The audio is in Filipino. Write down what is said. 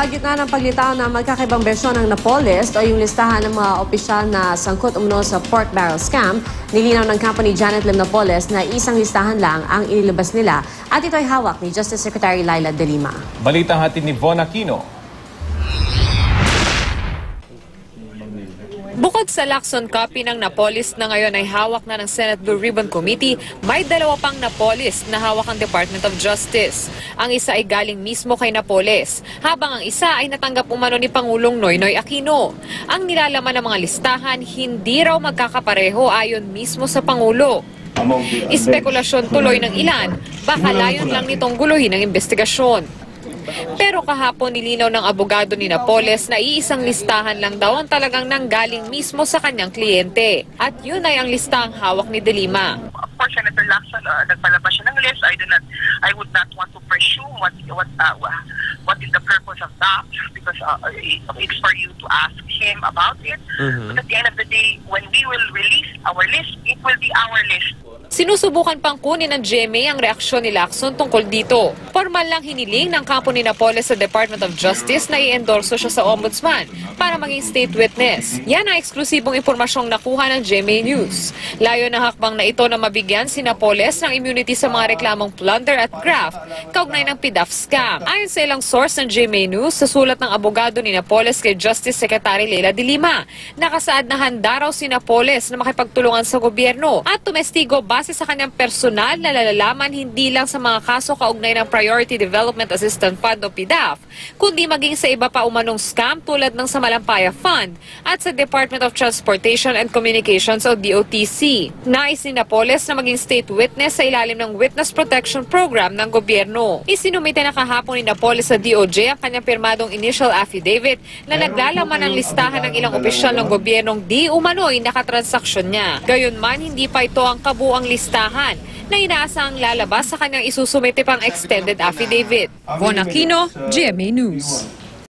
Sa gitna ng paglitaw ng magkakaibang bersyon ng Napolist o yung listahan ng mga opisyal na sangkot umano sa pork barrel scam, nilinaw ng company Janet Lim Napolist na isang listahan lang ang inilabas nila at ito ay hawak ni Justice Secretary Laila De Lima. Balitang hatid ni Von Aquino. Bukod sa Lacson copy ng Napolist na ngayon ay hawak na ng Senate Blue Ribbon Committee, may dalawa pang Napolist na hawak ang Department of Justice. Ang isa ay galing mismo kay Napolist, habang ang isa ay natanggap umano ni Pangulong Noynoy Aquino. Ang nilalaman ng mga listahan hindi raw magkakapareho ayon mismo sa Pangulo. Espekulasyon tuloy ng ilan, baka layon lang nitong guluhin ang investigasyon. Pero kahapon nilinaw ng abogado ni Napolist na iisang listahan lang daw ang talagang nanggaling mismo sa kanyang kliyente. At yun ay ang listahang hawak ni De Lima. Of course, Senator Lacson, nagpalabas siya ng list. I would not want to presume what is the purpose of that because it's for you to ask him about it. But at the end of the day, when we will release our list, it will be our list. Sinusubukan pang kunin ng GMA ang reaksyon ni Lacson tungkol dito. Formal lang hiniling ng kampo ni Napolist sa Department of Justice na i-endorso siya sa Ombudsman para maging state witness. Yan ang eksklusibong impormasyong nakuha ng GMA News. Layo ng hakbang na ito na mabigyan si Napolist ng immunity sa mga reklamong plunder at graft kaugnay ng PDAF scam. Ayon sa ilang source ng GMA News, sa sulat ng abogado ni Napolist kay Justice Secretary Laila De Lima, nakasaad na handa raw si Napolist na makipagtulungan sa gobyerno at tumestigo base sa kanyang personal na nalalaman hindi lang sa mga kaso kaugnay ng Priority Development Assistance Fund o PDAF, kundi maging sa iba pa umanong scam tulad ng sa Malampaya Fund at sa Department of Transportation and Communications o DOTC. Nais ni Napolist na maging state witness sa ilalim ng Witness Protection Program ng gobyerno. Isinumite na kahapon ni Napolist sa DOJ ang kanyang pirmadong initial affidavit na naglalaman ng listahan ng ilang opisyal ng gobyernong di umano'y nakatransaksyon niya. Gayunman, hindi pa ito ang kabuang listahan na inaasahang lalabas sa kanyang isusumite pang extended affidavit. Von Aquino, GMA News.